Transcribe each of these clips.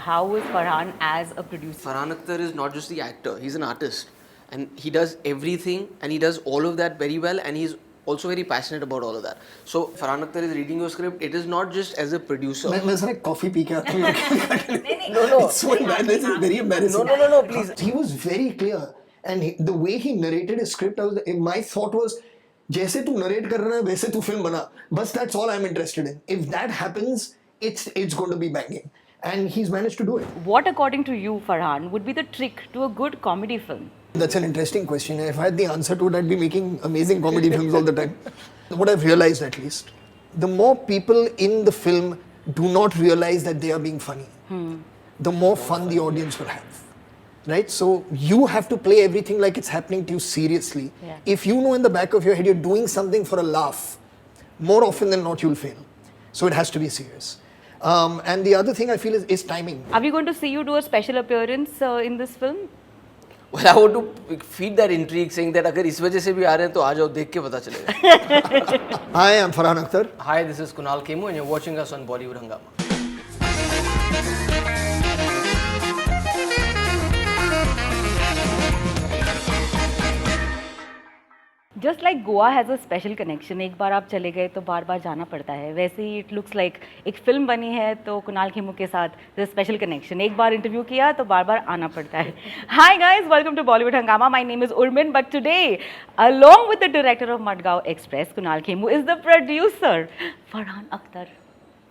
How is Farhan as a producer? Farhan Akhtar is not just the actor, he's an artist. And he does everything and he does all of that very well, and he's also very passionate about all of that. So Farhan Akhtar is reading your script, it is not just as a producer. मैं sir एक coffee P के आता हूँ. No. It's so embarrassing. This is very embarrassing. No, please. He was very clear, and the way he narrated his script, my thought was, जैसे तू narrate कर रहा है वैसे तू film बना. But that's all I'm interested in. If that happens, it's going to be banging, and he's managed to do it. What, according to you, Farhan, would be the trick to a good comedy film? That's an interesting question. If I had the answer to it, I'd be making amazing comedy films all the time. What I've realized, at least, the more people in the film do not realize that they are being funny, the more fun the audience will have. Right? So you have to play everything like it's happening to you seriously. Yeah. If you know in the back of your head you're doing something for a laugh, more often than not you'll fail. So it has to be serious. And the other thing I feel is timing. Are we going to see you do a special appearance in this film? Well, I want to feed that intrigue, saying that अगर इस वजह से भी आ रहे हैं तो आ जाओ, देख के पता चलेगा. Hi, I'm Farhan Akhtar. Hi, this is Kunal Kemmu and you're watching us on Bollywood Hungama. Just like Goa has a special connection, एक बार आप चले गए तो बार बार जाना पड़ता है. वैसे ही it looks like एक फिल्म बनी है तो कुणाल खेमू के साथ there's a special connection. एक बार इंटरव्यू किया तो बार बार आना पड़ता है. Hi guys, welcome to Bollywood Hungama. My name is Urmin, but today, along with the director of Madgaon Express, Kunal Kemmu, is the producer, Farhan Akhtar.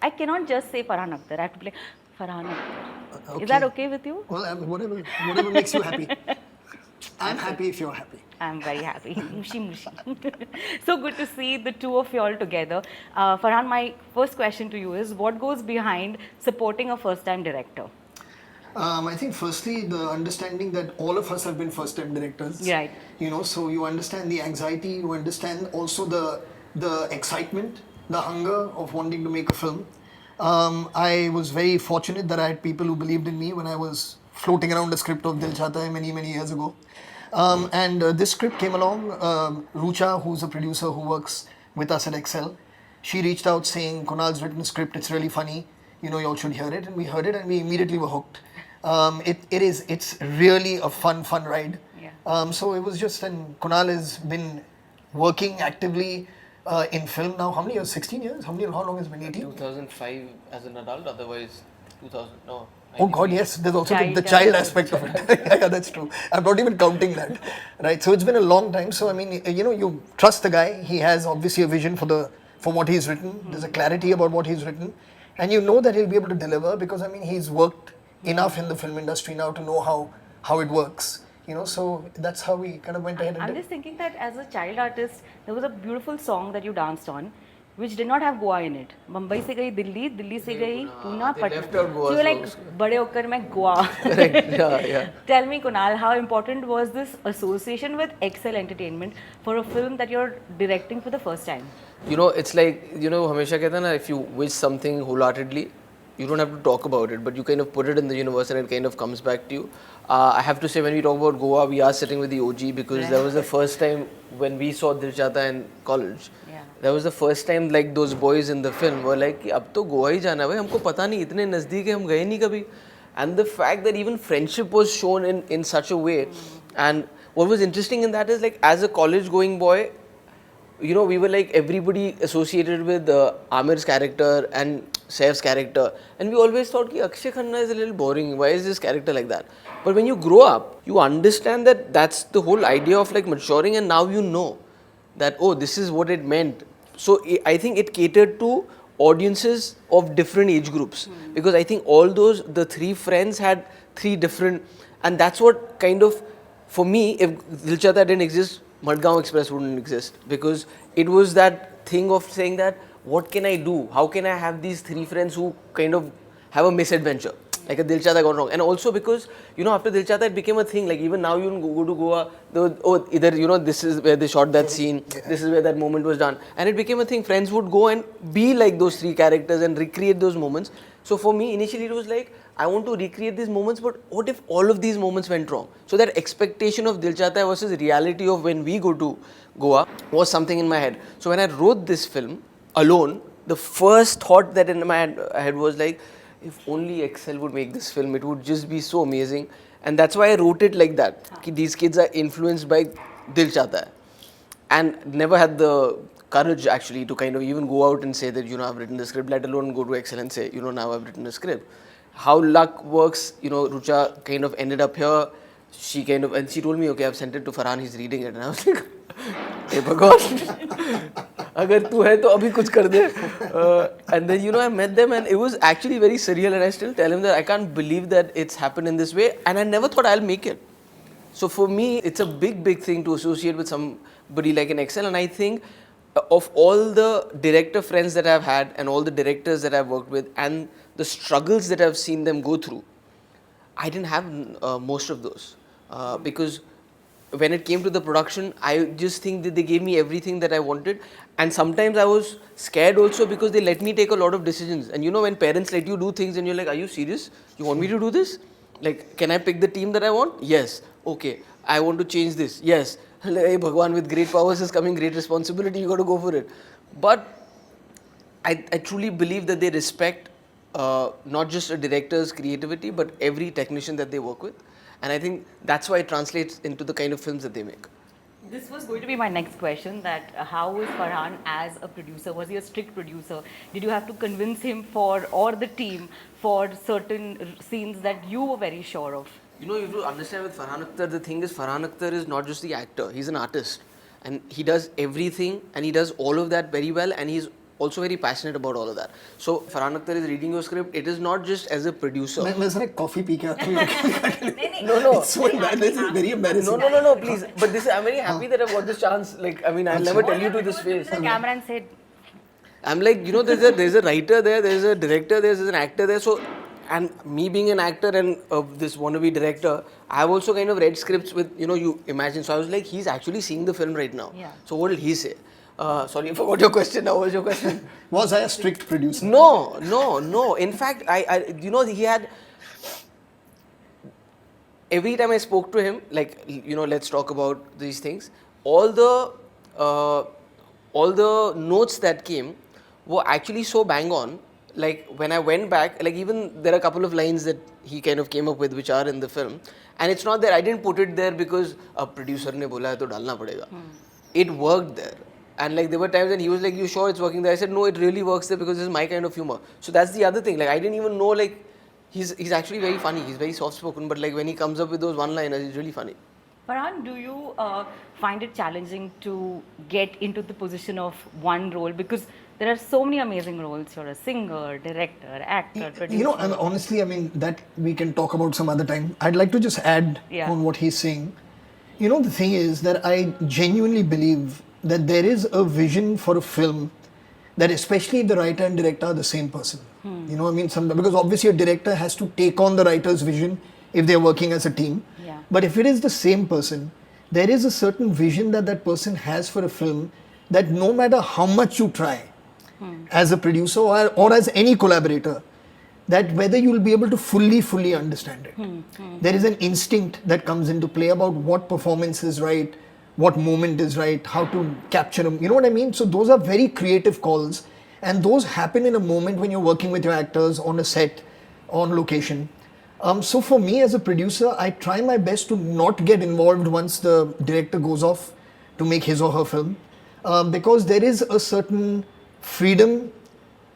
I cannot just say Farhan Akhtar. I have to play Farhan Akhtar. Okay. Is that okay with you? Well, whatever makes you happy. I'm happy if you're happy. I'm very happy. Mushi. So good to see the two of you all together. Farhan, my first question to you is, what goes behind supporting a first-time director? I think firstly the understanding that all of us have been first-time directors. Right. You know, so you understand the anxiety, you understand also the excitement, the hunger of wanting to make a film. I was very fortunate that I had people who believed in me when I was floating around a script of Dil Chahta Hai many years ago. And this script came along. Rucha, who's a producer who works with us at Excel, she reached out saying, Kunal's written a script, it's really funny, you know, you all should hear it. And we heard it and we immediately were hooked. It's really a fun ride. Yeah. So it was just, and Kunal has been working actively in film now. How many years? 16 years? How long has it been? 18? 2005 as an adult, otherwise 2000, no. Oh God, yes. There's also the Child child aspect of it. Yeah, that's true. I'm not even counting that. Right. So it's been a long time. So I mean, you know, you trust the guy. He has obviously a vision for what he's written. There's a clarity about what he's written, and you know that he'll be able to deliver because I mean he's worked enough in the film industry now to know how it works. You know, so that's how we kind of went ahead and I'm did. just thinking that as a child artist, there was a beautiful song that you danced on, which did not have Goa in it. Mumbai se gayi Delhi, Delhi se gayi Pune, they Patna. left out Goa So you're like, songs. bade hokar main Goa. Correct. Yeah. Tell me, Kunal, how important was this association with Excel Entertainment for a film that you're directing for the first time? You know, it's like, you know, हमेशा कहते हैं ना, if you wish something wholeheartedly, you don't have to talk about it, but you kind of put it in the universe and it kind of comes back to you. I have to say, when we talk about Goa, we are sitting with the OG because that was the first time when we saw Dil Chahta Hai in college. Yeah. That was the first time like those boys in the film were like, कि अब तो गोवा ही जाना है भाई, हमको पता नहीं, इतने नज़दीक है, हम गए नहीं कभी. And the fact that even friendship was shown in such a way. And what was interesting in that is like as a college going boy, you know, we were like everybody associated with Amir's character and Saif's character, and we always thought कि Akshay Khanna is a little boring, why is this character like that? But when you grow up, you understand that that's the whole idea of like maturing, and now you know that, oh, this is what it meant. So I think it catered to audiences of different age groups, because I think all the three friends had three different, and that's what kind of, for me, if Dil Chahta Hai didn't exist, Madgaon Express wouldn't exist, because it was that thing of saying that, what can I do? How can I have these three friends who kind of have a misadventure? Like a Dil Chahta Hai gone wrong. And also because, you know, after Dil Chahta Hai, it became a thing. Like even now you go to Goa, either, you know, this is where they shot that scene, this is where that moment was done. And it became a thing. Friends would go and be like those three characters and recreate those moments. So for me, initially it was like, I want to recreate these moments, but what if all of these moments went wrong? So that expectation of Dil Chahta Hai versus reality of when we go to Goa was something in my head. So when I wrote this film alone, the first thought that in my head was like, if only Excel would make this film, it would just be so amazing. And that's why I wrote it like that. Ki these kids are influenced by Dil Chahta Hai. And never had the courage actually to kind of even go out and say that, you know, I've written the script, let alone go to Excel and say, you know, now I've written a script. How luck works, you know, Rucha kind of ended up here. She kind of, and she told me, okay, I've sent it to Farhan, he's reading it. And I was like, hey, Bhagwan, agar tu hai to abhi kuch kar de. And then, you know, I met them and it was actually very surreal. And I still tell him that I can't believe that it's happened in this way. And I never thought I'll make it. So for me, it's a big, big thing to associate with somebody like an Excel. And I think of all the director friends that I've had and all the directors that I've worked with and the struggles that I've seen them go through, I didn't have most of those. Because when it came to the production, I just think that they gave me everything that I wanted. And sometimes I was scared also because they let me take a lot of decisions. And you know, when parents let you do things and you're like, are you serious? You want me to do this? Like, can I pick the team that I want? Yes. Okay. I want to change this. Yes. Hey, Bhagwan, with great powers is coming great responsibility. You got to go for it. But I truly believe that they respect not just a director's creativity, but every technician that they work with. And I think that's why it translates into the kind of films that they make. This was going to be my next question, that how was Farhan as a producer? Was he a strict producer? Did you have to convince him or the team for certain scenes that you were very sure of? You know, you have to understand with Farhan Akhtar, the thing is Farhan Akhtar is not just the actor, he's an artist. And he does everything and he does all of that very well and he's also very passionate about all of that. So Farhan Akhtar is reading your script, it is not just as a producer. मैं sir coffee P के आता हूँ. No. It's so embarrassing. This is very embarrassing. No, please. But this, I'm very happy that I've got this chance. Like, I mean, I'll never tell you to this face. The camera and said, I'm like, you know, there's a writer there, there's a director there, there's an actor there. So, and me being an actor and this wannabe director, I've also kind of read scripts with, you know, you imagine. So I was like, he's actually seeing the film right now. Yeah. So what did he say? Sorry, I forgot your question. Now, what was your question? Was I a strict producer? No. In fact, I you know, he had, every time I spoke to him, like, you know, let's talk about these things, all the notes that came were actually so bang on. Like, when I went back, like, even there are a couple of lines that he kind of came up with which are in the film. And it's not that I didn't put it there because a producer ne bola hai to dalna padega. It worked there. And like, there were times when he was like, you sure it's working there? I said, no, it really works there because this is my kind of humor. So that's the other thing. Like, I didn't even know, like, he's actually very funny. He's very soft-spoken. But like, when he comes up with those one-liners, he's really funny. Farhan, do you find it challenging to get into the position of one role? Because there are so many amazing roles. You're a singer, director, actor, producer. You know, and honestly, I mean, that we can talk about some other time. I'd like to just add on what he's saying. You know, the thing is that I genuinely believe that there is a vision for a film that especially if the writer and director are the same person. You know, I mean, because obviously a director has to take on the writer's vision if they're working as a team. Yeah. But if it is the same person, there is a certain vision that that person has for a film that no matter how much you try as a producer or as any collaborator, that whether you will be able to fully understand it. There is an instinct that comes into play about what performance is right, what moment is right, how to capture them. You know what I mean? So those are very creative calls, and those happen in a moment when you're working with your actors on a set, on location. So for me as a producer, I try my best to not get involved once the director goes off to make his or her film, because there is a certain freedom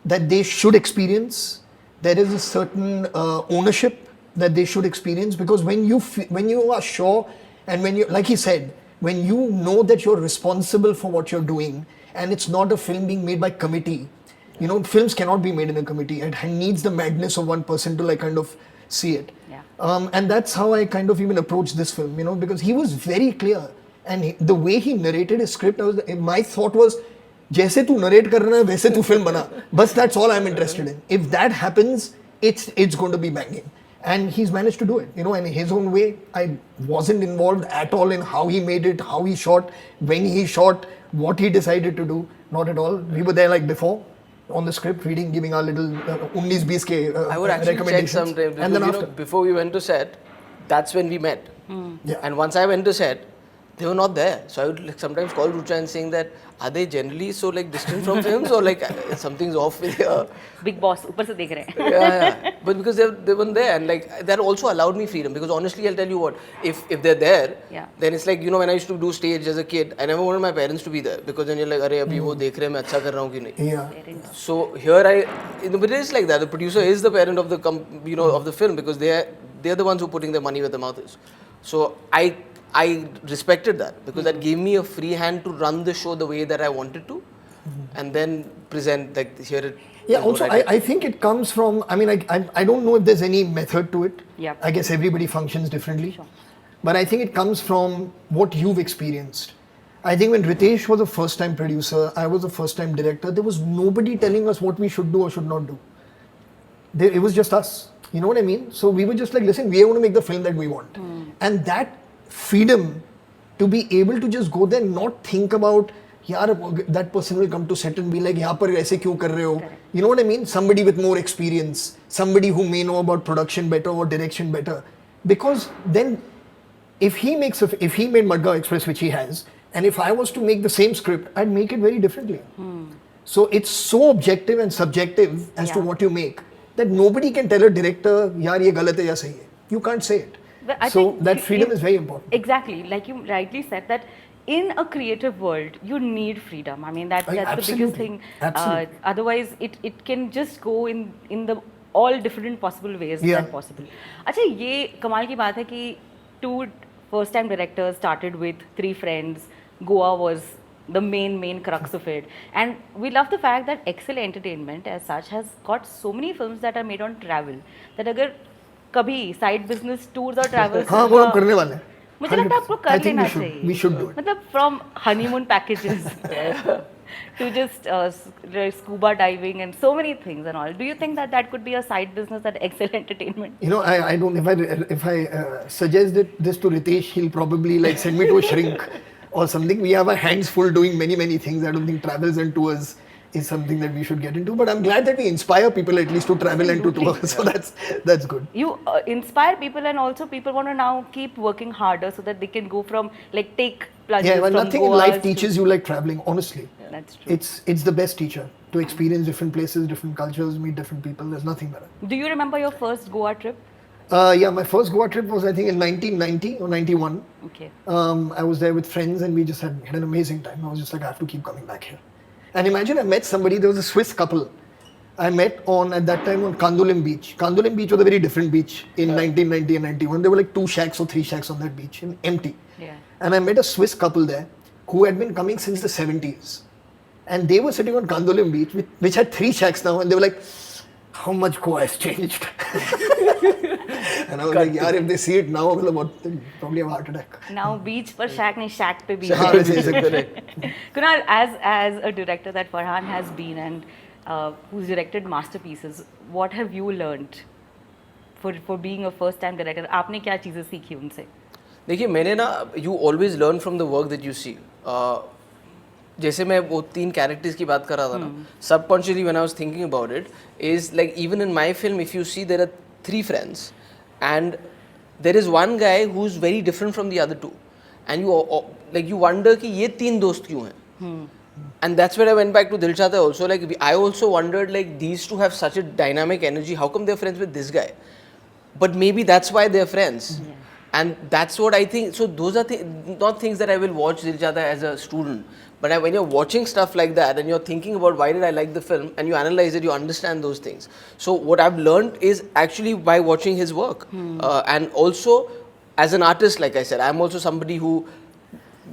that they should experience. There is a certain ownership that they should experience, because when you are sure, and when you, like he said, when you know that you're responsible for what you're doing, and it's not a film being made by committee. You know, films cannot be made in a committee. It needs the madness of one person to like kind of see it. Yeah. And that's how I kind of even approached this film, you know, because he was very clear, and the way he narrated his script, my thought was, जैसे तू narrate कर रहा है वैसे तू film बना. But that's all I'm interested in. If that happens, it's going to be banging. And he's managed to do it, you know, in his own way. I wasn't involved at all in how he made it, how he shot, when he shot, what he decided to do. Not at all. We were there like before, on the script, reading, giving our little 19-20 ke I would actually check sometimes. And then you after, know, before we went to set, that's when we met. Yeah. And once I went to set, they were not there. So I would like sometimes call Rucha and saying that, are they generally so like distant from films or like something's off with here? Big boss, ऊपर से देख रहे हैं. Yeah. But because they weren't there, and like that also allowed me freedom. Because honestly, I'll tell you what, if they're there, then it's like, you know, when I used to do stage as a kid, I never wanted my parents to be there because then you're like, अरे अभी वो देख रहे हैं मैं अच्छा कर रहा हूँ कि नहीं. Yeah. So here but it is like that. The producer is the parent of the of the film because they're the ones who are putting their money where their mouth is. So I respected that because that gave me a free hand to run the show the way that I wanted to, and then present like here it. Yeah, also I think it comes from, I mean, I don't know if there's any method to it. Yeah. I guess everybody functions differently. Sure. But I think it comes from what you've experienced. I think when Ritesh was a first time producer, I was a first time director, there was nobody telling us what we should do or should not do. It was just us. You know what I mean? So we were just like, listen, we are going to make the film that we want. And that freedom to be able to just go there and not think about, yaar, that person will come to set and be like, yahan par aise kyun kar rahe ho? You know what I mean? Somebody with more experience, somebody who may know about production better or direction better. Because then if he made Madgaon Express, which he has, and if I was to make the same script, I'd make it very differently. So it's so objective and subjective as to what you make that nobody can tell a director, yaar, ye galat hai ya sahi hai. You can't say it. But I So think that freedom is very important. Exactly, like you rightly said that in a creative world you need freedom. I mean that's the biggest Absolutely. thing. Absolutely. Otherwise it can just go in the all different possible ways that possible. अच्छा ये कमाल की बात है कि two first time directors started with 3 friends. Goa was the main crux of it, and we love the fact that Excel Entertainment as such has got so many films that are made on travel that अगर कभी side business tours और travels हाँ वो हम करने वाले हैं. मुझे लगता है आपको कर लेना चाहिए. We should do it. मतलब from honeymoon packages to just scuba diving and so many things and all. Do you think that could be a side business at Excel Entertainment? You know, I don't. If I suggest this to Ritesh, he'll probably like send me to a shrink or something. We have our hands full doing many things. I don't think travels and tours is something that we should get into. But I'm glad that we inspire people at least to travel and to tour. So that's good. You inspire people, and also people want to now keep working harder so that they can go from like take plunges. Yeah, well, from nothing in Goa life to- teaches you like traveling. Honestly, That's true. it's the best teacher to experience different places, different cultures, meet different people. There's nothing better. Do you remember your first Goa trip? Yeah, my first Goa trip was I think in 1990 or 91. Okay. I was there with friends and we just had an amazing time. I was just like, I have to keep coming back here. And imagine I met somebody, there was a Swiss couple. I met at that time on Kandolim Beach. Kandolim Beach was a very different beach in 1990 and 91. There were like 2 shacks or 3 shacks on that beach and empty. Yeah. And I met a Swiss couple there who had been coming since the 70s. And they were sitting on Kandolim Beach, which had 3 shacks now. And they were like, how much Goa has changed? And I was like, yaar, if they see it now, they'll probably have a heart attack. Now beach पर shack नहीं shack पे beach. हाँ, वैसे ऐसे correct. Kunal, as a director that Farhan has been and who's directed masterpieces, what have you learned for being a first time director? आपने क्या चीजें सीखी उनसे? देखिए मैंने ना you always learn from the work that you see. जैसे मैं वो 3 कैरेक्टर्स की बात कर रहा था ना, subconsciously when I was thinking about it is like even in my film if you see there are 3 friends and there is one guy who's very different from the other 2 and you wonder कि ये 3 दोस्त क्यों हैं. And that's where I went back to Dil Chahta Hai also, like I also wondered like these 2 have such a dynamic energy, how come they're friends with this guy? But maybe that's why they're friends. And that's what I think. So those are not things that I will watch Dil Chahta Hai as a student. But when you're watching stuff like that and you're thinking about why did I like the film and you analyze it, you understand those things. So what I've learned is actually by watching his work. And also as an artist, like I said, I'm also somebody who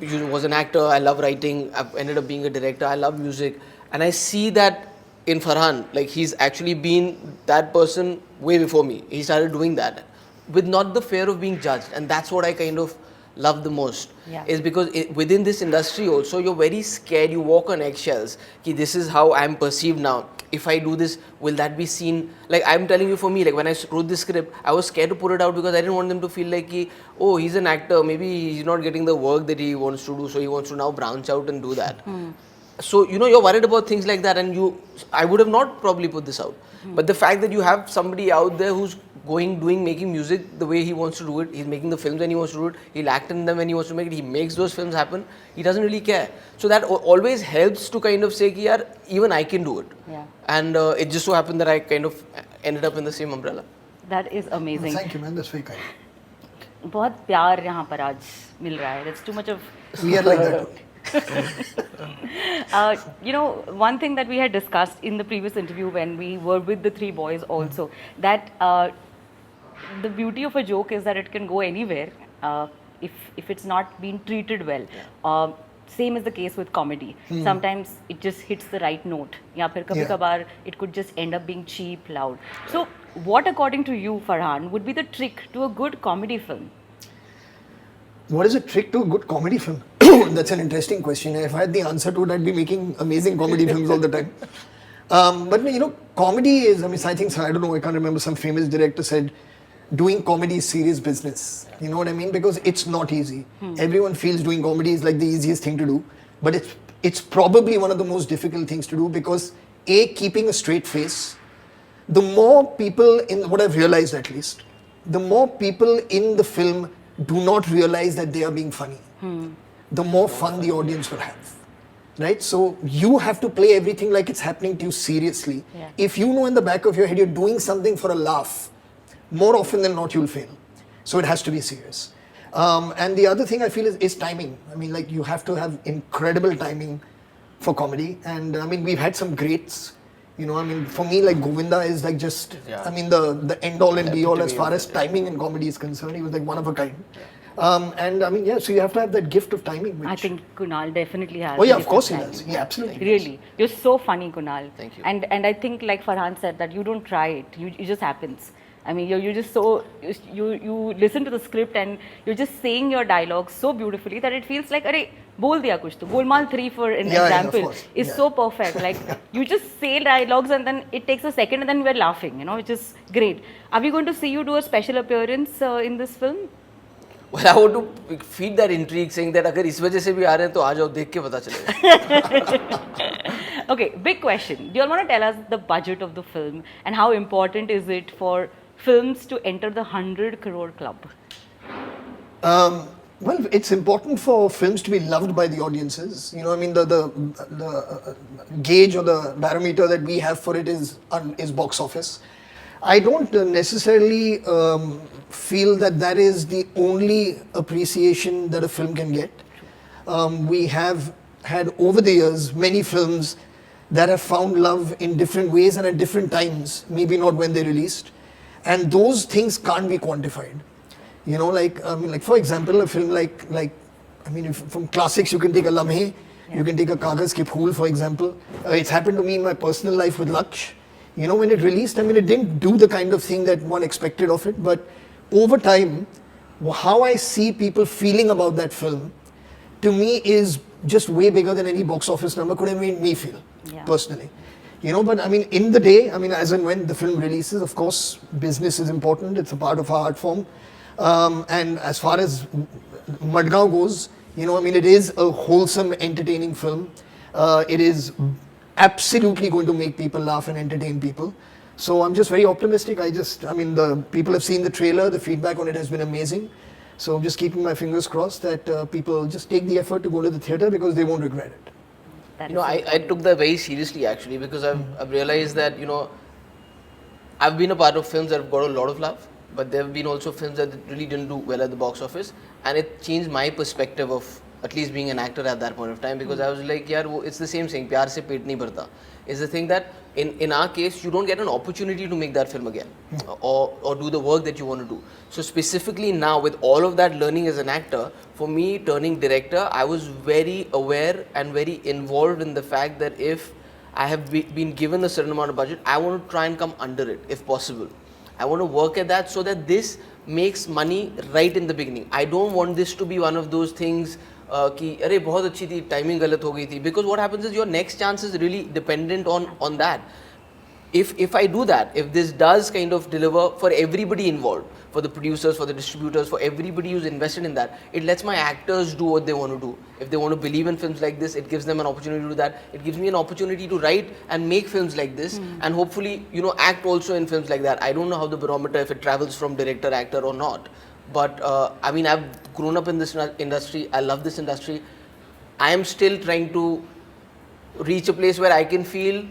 was an actor. I love writing. I've ended up being a director. I love music. And I see that in Farhan, like he's actually been that person way before me. He started doing that with not the fear of being judged. And that's what I kind of love the most. Is because within this industry also you're very scared, you walk on eggshells ki this is how I'm perceived now. If I do this, will that be seen? Like I'm telling you, for me, like when I wrote this script, I was scared to put it out because I didn't want them to feel like ki, oh, he's an actor, maybe he's not getting the work that he wants to do, so he wants to now branch out and do that. So you're worried about things like that, and I would have not probably put this out. But the fact that you have somebody out there who's making music the way he wants to do it. He's making the films when he wants to do it. He'll act in them when he wants to make it. He makes those films happen. He doesn't really care. So that always helps to kind of say, yaar, even I can do it. Yeah. And it just so happened that I kind of ended up in the same umbrella. That is amazing. Thank you, man. That's very kind. बहुत प्यार यहाँ पर आज मिल रहा है. That's too much of. We are like that. You know, one thing that we had discussed in the previous interview when we were with the three boys also, that the beauty of a joke is that it can go anywhere if it's not being treated well. Same is the case with comedy. Sometimes it just hits the right note. या फिर कभी कभार it could just end up being cheap, loud. So, what according to you, Farhan, would be the trick to a good comedy film? What is a trick to a good comedy film? That's an interesting question. If I had the answer to it, I'd be making amazing comedy films all the time. But you know, comedy is, I think, I don't know, I can't remember, some famous director said, doing comedy is serious business. You know what I mean? Because it's not easy. Everyone feels doing comedy is like the easiest thing to do. But it's probably one of the most difficult things to do because keeping a straight face, the more people, what I've realized at least, the more people in the film do not realize that they are being funny, the more fun the audience will have. Right? So you have to play everything like it's happening to you seriously. Yeah. If you know in the back of your head you're doing something for a laugh, more often than not you'll fail. So it has to be serious. And the other thing I feel is timing. Like you have to have incredible timing for comedy. And we've had some greats. You know, for me, like Govinda is like just, the end all and be all as far as timing in comedy is concerned. He was like one of a kind. So you have to have that gift of timing. Which I think Kunal definitely has. Oh yeah, of course he does. Yeah, absolutely. Really, you're so funny, Kunal. Thank you. And I think, like Farhan said, that you don't try it. It just happens. You're just so you listen to the script and you're just saying your dialogue so beautifully that it feels like, "Arey, bol diya kuch to." Golmaal 3 for an example is so perfect. Like you just say dialogues and then it takes a second and then we're laughing. You know, which is great. Are we going to see you do a special appearance in this film? Well, I want to feed that intrigue, saying that अगर इस वजह से भी आ रहे हैं तो आ जाओ देख के पता चलेगा. Okay, big question. Do you all want to tell us the budget of the film and how important is it for films to enter the 100 crore club? Well, it's important for films to be loved by the audiences. You know, the gauge or the barometer that we have for it is box office. I don't necessarily feel that is the only appreciation that a film can get. We have had over the years many films that have found love in different ways and at different times, maybe not when they released. And those things can't be quantified. You know, like for example, a film from classics you can take a Lamhe, you can take a Kagaz Ki Phool, for example. It's happened to me in my personal life with Laksh. You know, when it released, it didn't do the kind of thing that one expected of it, but over time, how I see people feeling about that film, to me is just way bigger than any box office number could have made me feel, personally. You know, but in the day, as and when the film releases, of course, business is important. It's a part of our art form. And as far as Madgaon goes, you know, it is a wholesome, entertaining film. It is absolutely going to make people laugh and entertain people. So I'm just very optimistic. The people have seen the trailer. The feedback on it has been amazing. So I'm just keeping my fingers crossed that people just take the effort to go to the theatre because they won't regret it. You know, I took that very seriously actually because I've realized that, you know, I've been a part of films that have got a lot of love, but there have been also films that really didn't do well at the box office, and it changed my perspective of at least being an actor at that point of time, because I was like, yaar, it's the same thing, pyar se pet nahi bharta. It's the thing that in our case, you don't get an opportunity to make that film again or do the work that you want to do. So specifically now, with all of that learning as an actor, for me turning director, I was very aware and very involved in the fact that if I have been given a certain amount of budget, I want to try and come under it if possible. I want to work at that so that this makes money right in the beginning. I don't want this to be one of those things कि अरे बहुत अच्छी थी, timing गलत हो गई थी, because what happens is your next chance is really dependent on that. if I do that, if this does kind of deliver for everybody involved, for the producers, for the distributors, for everybody who's invested in that, it lets my actors do what they want to do. If they want to believe in films like this, it gives them an opportunity to do that. It gives me an opportunity to write and make films like this, and hopefully, you know, act also in films like that. I don't know how the barometer, if it travels from director, actor or not, but I mean, I've grown up in this industry. I love this industry. I am still trying to reach a place where I can feel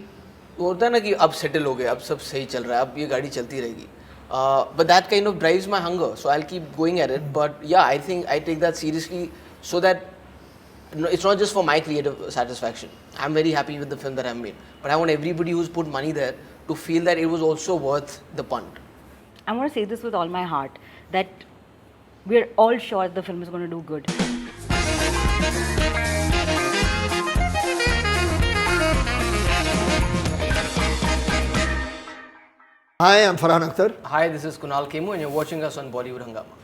होता है ना कि अब settle हो गए, अब सब सही चल रहा है, अब ये गाड़ी चलती रहेगी. But that kind of drives my hunger, so I'll keep going at it. But yeah, I think I take that seriously, so that it's not just for my creative satisfaction. I'm very happy with the film that I've made, but I want everybody who's put money there to feel that it was also worth the punt. I want to say this with all my heart, that we're all sure the film is going to do good. Hi, I'm Farhan Akhtar. Hi, this is Kunal Kemmu, and you're watching us on Bollywood Hungama.